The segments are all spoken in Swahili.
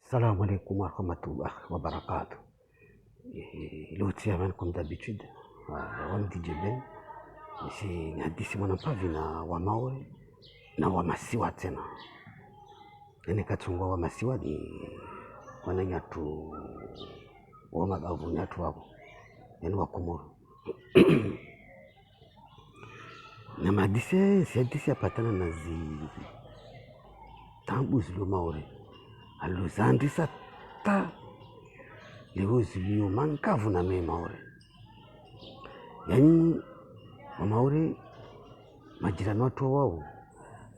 Assalamu alaikum warahmatullahi wabarakatuh. Leo tia comme d'habitude wamdj Ben ni hadithi mwanapavi na wamawe na wamasiwa tena. Yani katungwa wamasiwa ni wananyatu wamabavu nyatu wabo, yani wakumuru na madise si hadithi yapatana na tambu zilio maore aluzandisa ta leo zilio mankavu na me maore. Yani wamaore majirani watu wao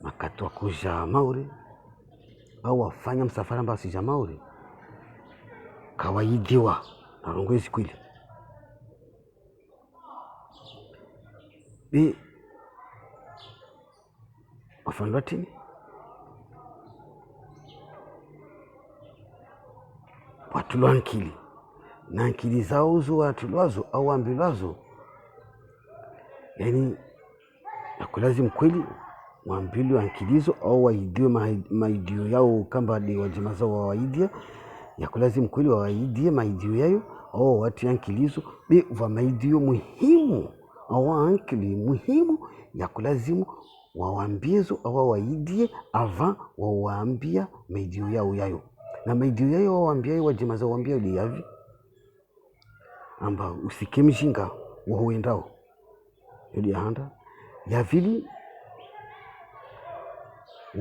makatwa kuja maore au wafanya msafara mbao sija maore kawaidiwa na rongwezi kwili be wafanya watini watulwa nkili na nkili zao uzo watulwazo au wambilwazo. Yani yakulazimu kweli wambili wa nkilizo au waidiwe maidio yao kamba di wajima zao wawaidia. Yakulazimu kweli wawaidie maidio yayo au watu ya nkilizo be wa maidio muhimu au ankili muhimu yakulazimu wawambizo au wawaidie avant wawambia maidio yao yayo. Na maidio yayo wawambia yayo wajima zao wambia uli yavi amba usike mjinga wahuendao yudi handa ya vili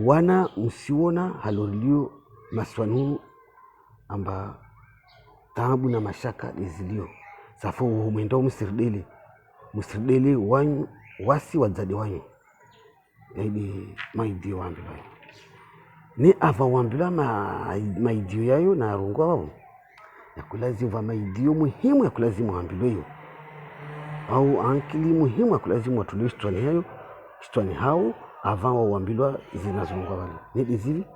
wana msiona halorilio maswanu amba taabu na mashaka lizilio safo humendao msirdele wanyu wasi wadzade wanyu yaidi maidio wambila ni ava wambila maidio yayo na rungwa wao yakulazimu va maidio muhimu yakulazimu wambilo yo au ankili muhimu yakulazimu watulio shitwani yayo shitwani hao avant wawambilwa zinazungwa wale ni dizili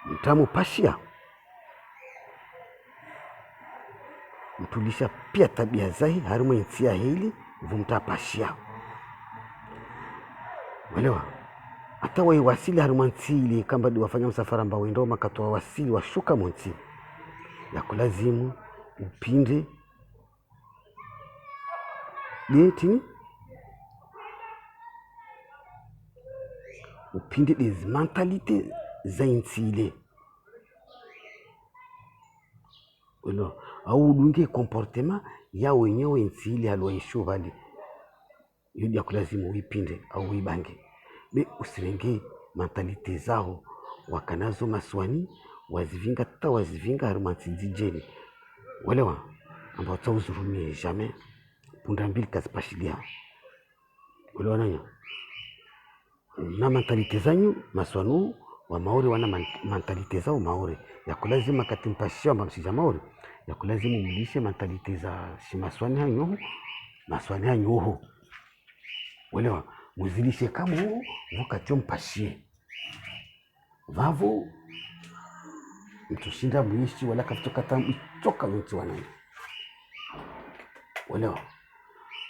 mtamu pashia mtulisha pia tabia zahi harumo insia hili vumta pashia walewa hata wasili harumo nsili kamba di wafanya msafara mba wendao makatoa wasili washuka monti ya kulazimu upinde dietini upinde des mentalités za insile wala au udunge comportement ya wenyewe insile halwaisho vali yudi ya kulazimu uipinde au uibange be usirenge mentalite zao wakanazo maswani wazivinga tata wazivinga harumansijijeni walewa ambao tauzurumie jamais punda mbili kazipashilia walewa nanya na mentalite zanyu maswanu wa maori wana mentalite zao maori ya kulazima katimpashia amba msija maori ya kulazimu mlishe mentalite za shimaswani hanyoho maswani hanyoho walewa muzilishe kama huo vukatio mpashie vavo mtushinda mwishi wala kafitoka tamu itoka winti wanani walewa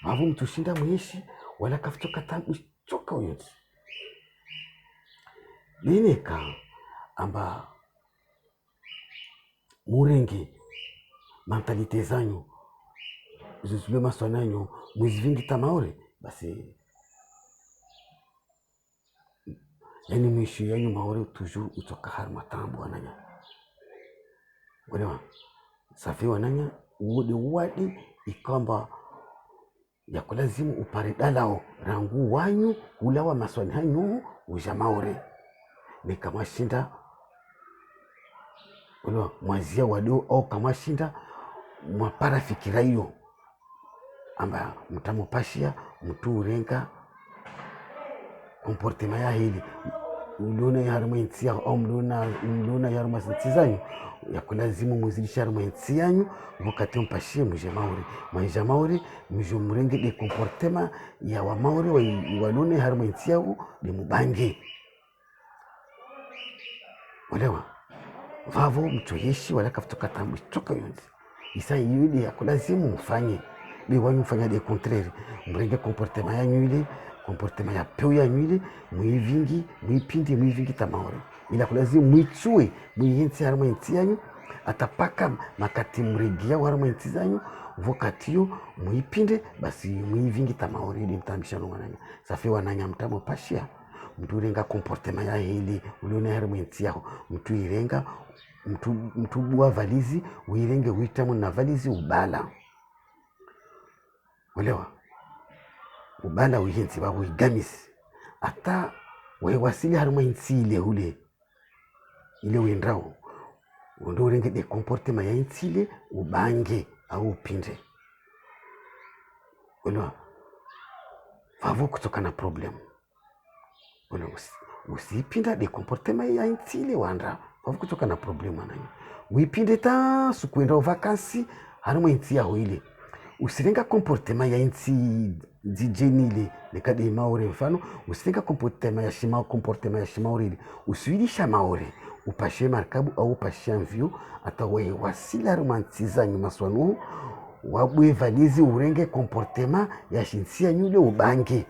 vavo mtushinda mwishi wala kafitoka tamu itoka winti lineka amba murenge mentalite zanyu zizule maswani hanyu mwizivingi tamaore basi yani mwisho yanyu maore toujours utoka harma tambu wananya walewa safi wananya uode uwadi ikamba ya kulazimu upare dalao rangu wanyu ulawa maswani hanyu uja maore ni kama shinda walewa mwazia wado au kama shinda mwapara fikira hiyo amba mtamupashia mtu urenga komportema ya hili mluna ya haruma inti ya au mluna ya haruma inti zanyu ya kulazimu muzilisha haruma inti yanyu wakati mpashie mje maori maisha maori mje mrenge de komportema ya wa maori walune ya haruma inti yao de mubange walewa vavo mchoyeshi wala kafitoka tambu choka yonzi isa yule ya kulazimu mfanye be wanyu mfanya de contraire mrenge komportema yanyu ile comportement ya peu ya nyuile mwivingi mwipindi mwivingi tamaore ila kulazimu mwitsue mwihensi harimo insi yanyu atapaka makati mregia harimo insi zanyu vokatiyo muipinde basi muivingi tamaori ili mtambishano wananya safi wananya mtamo pashia mtu irenga comportement ya hili uliona harimo insi yao mtu irenga mtu bua valizi uirenge uitamu na valizi ubala ulewa ubala uihensi wa uigamisi ata wewasili harimo insi ile uendrao ndo urenge de comportement ya insi ile ubange au upinde ulewa vavo kutoka na problem ulewa usipinda de comportement ya insi ile wandra vavo kutoka na problem wananya uipinde ta sukuenda vakansi harimo insi yao ile usirenga comportement ya insi dijeni ile nekade maore mfano usirenga comportement ya shimaore ile usuilisha maore upashe markabu au upashe mvio ata wewe wasila romantiza nyuma swanu wabwe valizi urenge comportement ya shinsia nyule ubange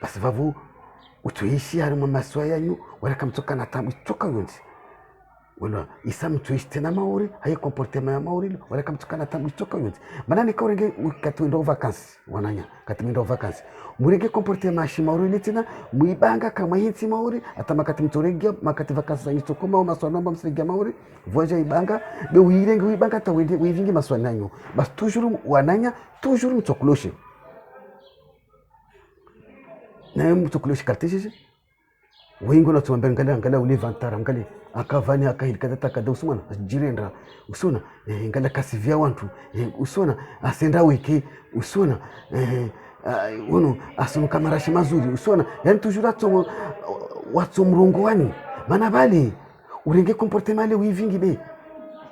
basi vavu utuishi harimo maswa yanyu wala kamtoka na tamu toka yonzi wala isam tuishi tena maori haye comportement ya maori wala kamtukana tamu toka yonzi manani kaurenge katwendo vacances wananya katwendo vacances murenge comportement shi maori letina muibanga kama hinsi maori atamakati mtoregia makati vacances zanyu tokoma au maswa namba msregia maori voja ibanga be uirenge uibanga ta wende uivingi maswa nanyu bas toujours wananya toujours mtokloshe na mtokloshe karteshe wengi na tuambia ngala ule vantara ngale akavani akahilikata takada usona jirenda usona ngala kasivia wantu usona asenda weke usona wono asunu kamarashi mazuri usona yani tujura to watu mrongo wani mana bali urenge comportement ale wivingi be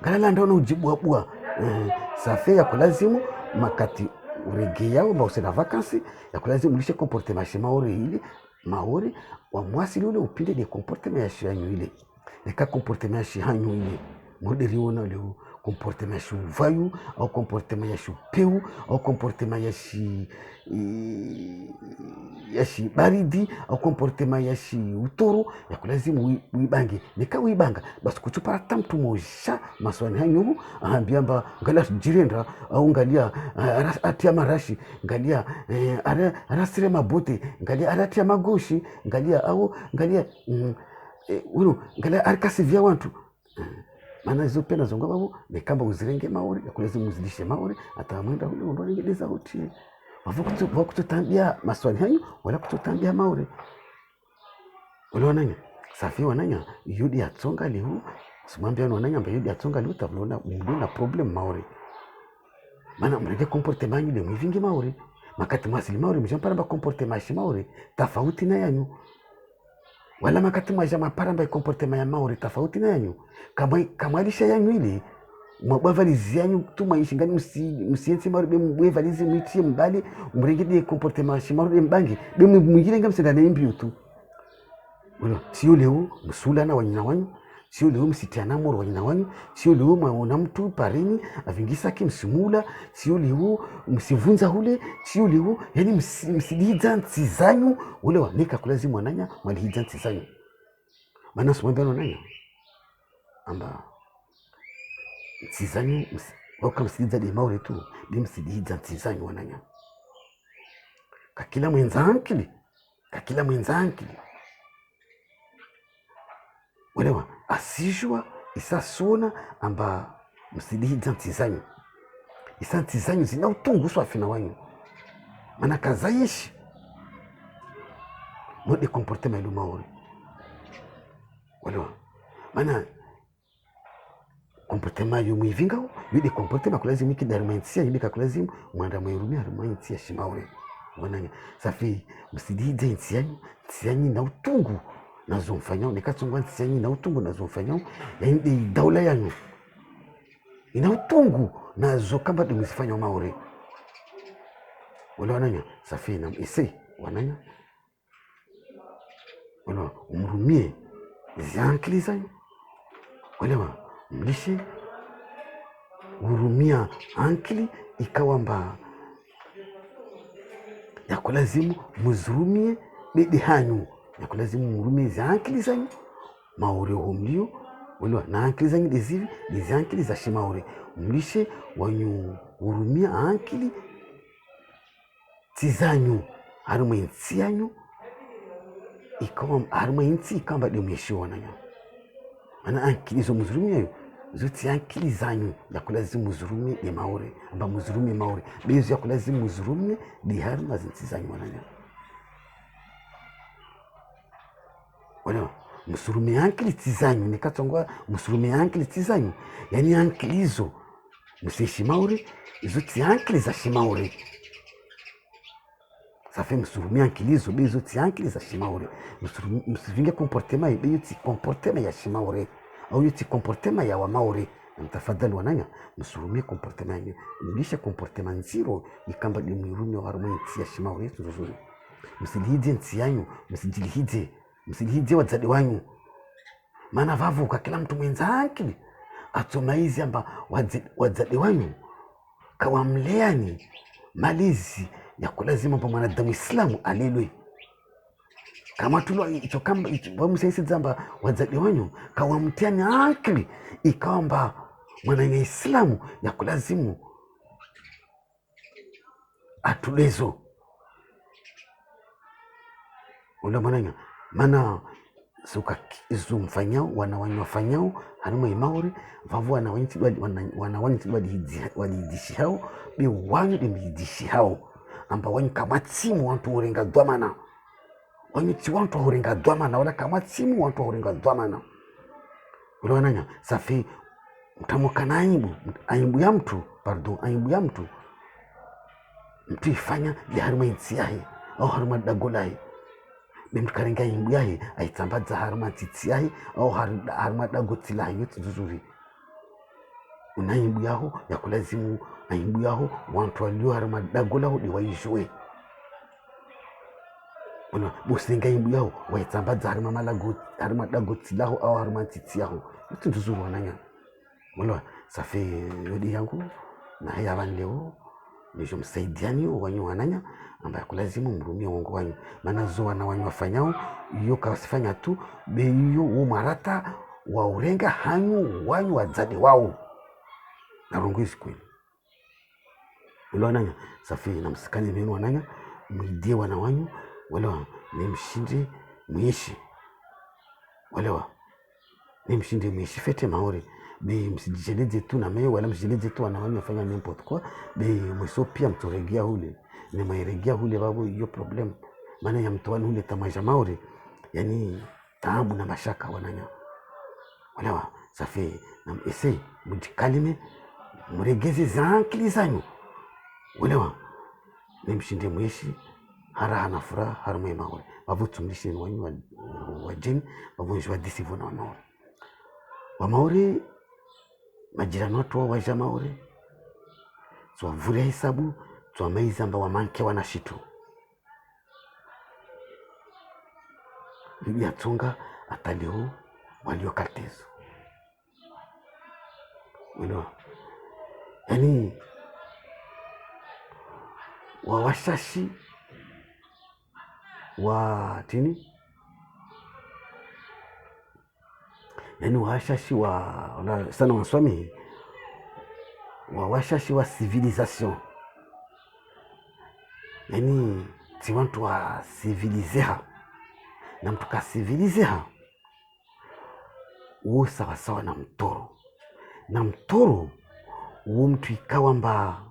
ngala landa na ujibu abua safe ya kulazimu makati urege yao ba usena vacances ya kulazimu lishe comportement shimaori ile maori wa mwasi ule upinde de comportement ya shianyu ile neka comportement ya shianyu ile modeli wona leo comportement ya shuvayu au comportement ya shupeu au comportement ya shi baridi au comportement ya shi utoro ya kulazimu uibange neka uibanga basi kuchupara tamtu moja maswani hanyu aambiamba ngala jirenda au ngalia atia marashi ngalia arasire mabote ngalia aratia magoshi ngalia au ngalia ngalia arkasivia wantu maana hizo pena zonga babu ni kama uzirenge maori ya kulazimu uzidishe maori atamwenda ule ndo ningedeza uti wavukutu kututambia maswali hanyu wala kututambia maori unaona safi wananya yudi atsonga lihu simwambia wananya mba yudi atsonga lihu tabona mduna problem maori maana mrege comportement ile mvingi maori makati masili maori mjampara ba comportement shi maori tofauti na yanyu wala makati mwaja maparamba comportement ya maori tofauti na yanyu kama alisha yanyu ile mwabwa valizi yanyu tuma ishingani msiensi maori be mbwe valizi mwitie mbali mrengede comportement shi maori mbangi be mwingire msenda na imbi tu wala sio leo msula na wanyina wanyu sio leo msitiana moro wanyina wanyu sio leo mwaona mtu parini avingisa kimsimula sio leo msivunza hule sio leo yani msididza ntizanyu ule wanika kulazimu wananya mwalihidza ntizanyu maana simwambia wananya amba ntizanyu waka msididza de maure tu de msididza ntizanyu wananya kakila mwenzanki walewa asijua isasona amba msididza ntizanyu isa ntizanyu zina utunguswa afina wanyu mana kazayishi mode comportement lu maori walewa mana comportement yu mwivingao yude comportement kulazimu ikidarumaintia yibika kulazimu mwanda mwirumia rumaintia shimaori wananya safi msididza ntizanyu na utungu nazomfanyao nikatsongwa ntizanyu na utungu nazomfanyao yaindi daula yanyu ina utungu nazo kamba dumizifanya maori wale wananya safi na ise wananya wale umrumie ziankili zanyu wale mlishe urumia ankili ikawamba ya kulazimu muzurumie bedi hanyu yakulazimu mhurumie za akili zanyu maore homlio wala na akili zanyu dezivi dizi akili za shimaore mlishe wanyu hurumia akili tizanyu haruma insi yanyu ikawa haruma insi ikamba demyeshiwa nanyo ana akili zo mzurumia zote akili zanyu yakulazimu mzurumie de maore amba mzurumie maore bezo yakulazimu mzurumie de haruma zinsi zanyu wananyo wala msurumie akili tizanyu nikatongwa msurumie akili tizanyu yani akili hizo msishimaure zote akili za shimaure safi msurumie akili hizo bezo akili za shimaure msivinge comportement beyo ti comportement ya shimaure au yoti comportement ya wamaure mtafadhali wananya msurumie comportement yanyu mlisha comportement nziro ikamba dimwirumi wa harumani ya shimaure tuzuri msilihide nti yanyu msijilihide wazade wanyu maana vavuka kila mtu mwenzake atomaizi amba wazade wanyu kawamleani malezi ya kulazima pa mwanadamu Islamu alilwe kama tulo icho kamba bamusaisi zamba wazade wanyu kawamtiani akili ikawamba mwana Islamu ya kulazimu atulezo ula mwananya mana suka izu mfanyao wanawanyu wafanyao hanuma imauri vavu wanawanyi walidishi hao bi wanyu dimidishi hao amba wanyu kamatimu wantu urenga dwamana wanyu ti wantu urenga dwamana wala kamatimu wantu urenga dwamana ula wananya safi mtamukana aibu ya mtu aibu ya mtu ifanya li haruma insi yahe au haruma dagolahe bimkarenga imbu yahe aitambaza haruma titi yahe au haruma dagoti lahe yote zuzuri una imbu yaho ya kulazimu imbu yaho wantu walio haruma dagolahu di waijue una businga imbu yaho waitambaza haruma malago haruma dagoti lahu au haruma titi yaho yote zuzuri wananya wala safi yodi yangu na haya wanleo nisho msaidiani wanyu wananya amba kulazimu mrumie wangu wanyu maana zo wanyu wafanyao iyo kawasifanya tu beyo umarata wa urenga hanyu wanyu wazade wao na rungu isi kweli wala wananya safi na msikani menu wananya mwidie wana wanyu wala ni mshinde mwishi wala ni mshinde mwishi fete maore be msijijeleze tu na meyo wala msijijeleze tu wana wanyu wafanya n'importe quoi be mwiso pia mturegia hule ni mairegia hule babu hiyo problem maana ya mtu hule tamaja maore yani taabu na mashaka wananya wala safi na ese mjikalime mregeze za akili zanyu wala ni mshinde mwishi hara na furaha haruma maore babu tumlishi wanyu wajeni babu njua disivu na maore wa maore majirani watu waja maore tuwavulia hisabu tuwamaiza amba wamanke wanashitu bibi atunga atalihu walio katezo yani wawashashi wa tini yani wawashashi wa sana waswami wawashashi wa civilisation yani ti wantu wa civilizeha na mtu ka civilizeha uo sawasawa na mtoro uo mtu ikawa mba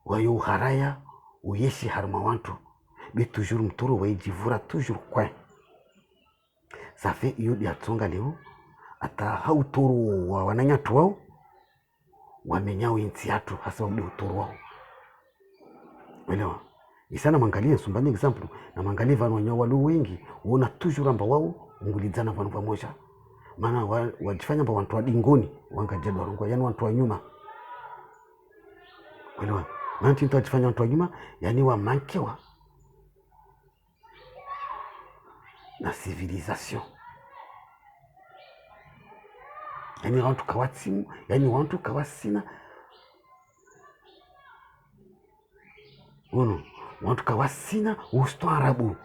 wayo uharaya uyeshi haruma wantu be toujours mtoro waijivura toujours kwen safe iyo diatonga leo ata hautoro wa wananyatu wao wamenyao inti yatu hasa wabde utoro wao welewa isana mangalia sumbani example na mangalia vanu wanyo walu wengi uona toujours amba wao ngulizana vanu pamoja maana wajifanya mba wantu wa dingoni wangajedu warungwa yani wantu wa nyuma welewa maana tinto wajifanya wantu wa nyuma yani wa mankewa na civilisation yani wantu kawatimu yani wantu kawasina uno wantu kawasina ustaarabu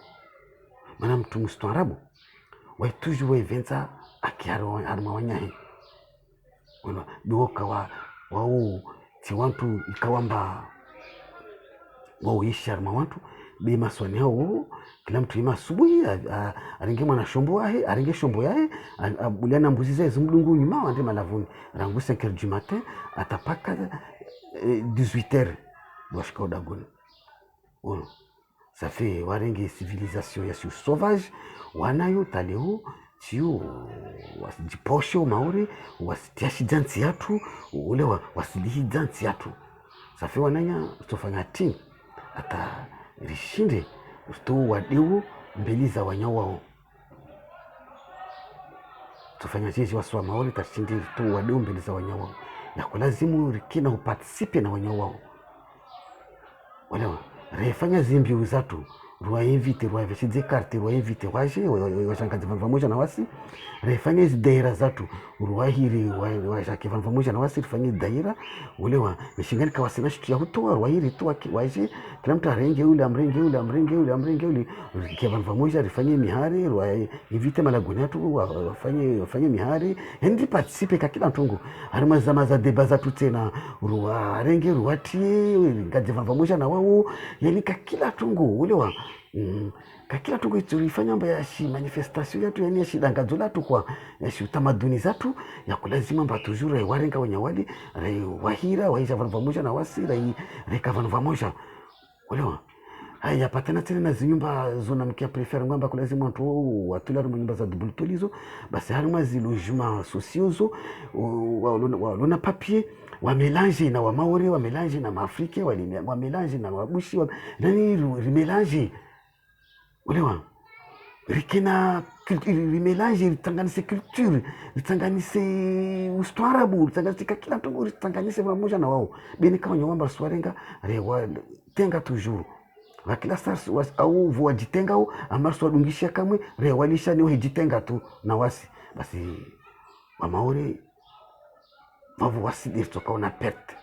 mana mtu mstaarabu waituju waivenza akiharma wanyahe uno biwoka wau ti wantu ikawamba wauishi harma wantu be maswani hao kila mtu ima asubuhi aringe mwana shombo wahe aringe shombo yahe abuliana mbuzi zae zimdungu nyuma wande malavuni rangu 5h du matin atapaka 18h washika udagoni uno ça fait waringe civilisation ya siu sauvage wanayo taleo tio wasijiposhe maori wasitiashi jansi yatu ule wasilihi jansi yatu ça fait wananya tofanya ting ata rishinde usto wadeu mbeli za wanyawao tufanya jeshi waswa maori tashindi usto wadeu mbeli za wanyawao ya kulazimu rikina uparticipe na wanyawao walewa refanya zimbi uzatu ruwa invite ruwa veshize karte ruwa invite waje washangazi vanvamoja na wasi refanya hizi daira zatu ruwa hiri washaki vanvamoja na wasi rifanya daira ulewa nishingani kawasina shitu ya hutoa ruwa hiri tu waje kila mtu arenge ule amrenge ule kia vanvamoja rifanya mihari ruwa invite malagonyatu wafanye mihari hendi participe kakila ntungu harima zama za deba zatu tena ruwa arenge ruwa tie ngazi vanvamoja na wao yani kakila tungu ulewa kakila tungu tulifanya mba ya shi manifestation yatu yani ya shi dangazo latu kwa ya shi utamaduni zatu ya kulazima mba tujure warenga wanyawali wahira waisha vanvamoja na wasi reka vanvamoja ulewa haya patana tena na zinyumba zona mkia prefere ngamba kulazima watu watulari nyumba za double tolizo basi harima zilojuma sociozo walona papier wamelange na wamaori wamelange na maafrike wamelange na wabushi nani rimelange ulewa rikena rimelange ritanganise culture ritanganise ustaarabu ritanganise kila mtu ritanganise pamoja na wao beni kama nyawamba swarenga rewa tenga toujours wakila sasa au wajitenga au amaso wadungisha kamwe rewalisha ni hijitenga tu na wasi basi wamaori vavu wasi dirtoka una perte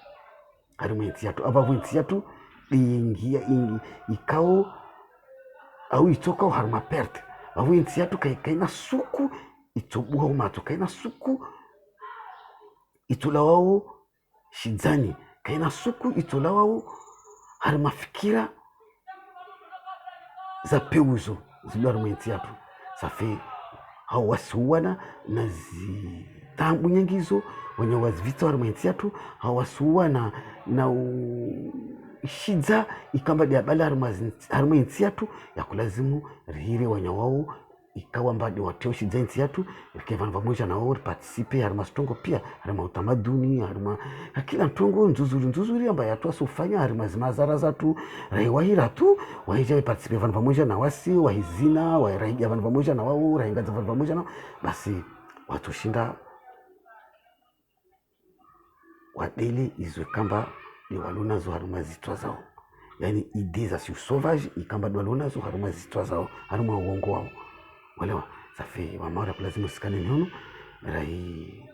harimo intiatu abavu intiatu ingia ikao au itoka harma perte vavu intiatu kaina suku itobuha umato kaina suku itulawao shizani kaina suku itulawao harma fikira za peuzo zilo harma intiatu safi hao wasuwana na zitambu nyengizo wenye wazivita harma intiatu hawasuwa na shidza ikamba dia bala harma intiatu ya kulazimu rihire wanya wao ikawa mbadi wateo shidza intiatu kevan vamoja na wao participe harma stongo pia harma utamaduni harma kila ntongo nzuzuri amba yatu asufanya harma zimazara zatu raiwahira tu waija participe van vamoja na wasi wahizina wairaija van vamoja na wao raingaza van vamoja na basi watu shinda wadeli izwe kamba ni waluna zo haruma zitwa zao yani idea za siu sauvage ikamba ni waluna zo haruma zitwa zao haruma uongo wao walewa safi wamaora kulazima sikane nyono rai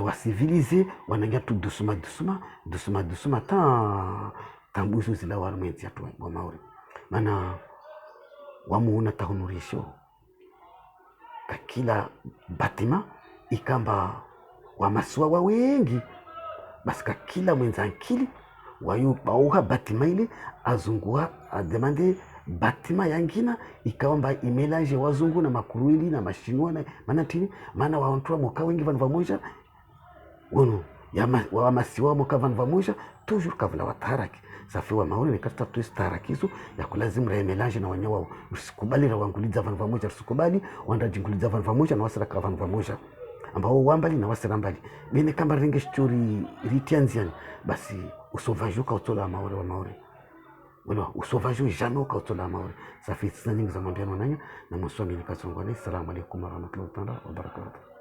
wasivilize wanangia tu dusuma tambuzo zila haruma inti yatu wamaori mana wamuuna tahunurisho kakila batima ikamba wamasua wa wengi basi kila mwenza akili wayo bauha batima ile azungua ademande batima yangina ikawamba imelange wazungu na makuruili na mashinwa na maana tini maana waontoa moka wengi van vamoja wono ya wamasiwa moka van vamoja toujours kavla wataraki safi wa maoni nikata tu starakizo ya kulazimu ra melange na wanyawa usikubali ra wanguliza van vamoja usikubali wanda jinguliza van vamoja na wasira van vamoja ambao wambali na wasira mbali bene kamba ringe story ritianzian basi usovajuka utola maori wa maori wala usovaju jamais utola maori safi sana nyingi za mambiano nanya na mswami nikasongwa ni salamu alaykum wa rahmatullahi wa barakatuh.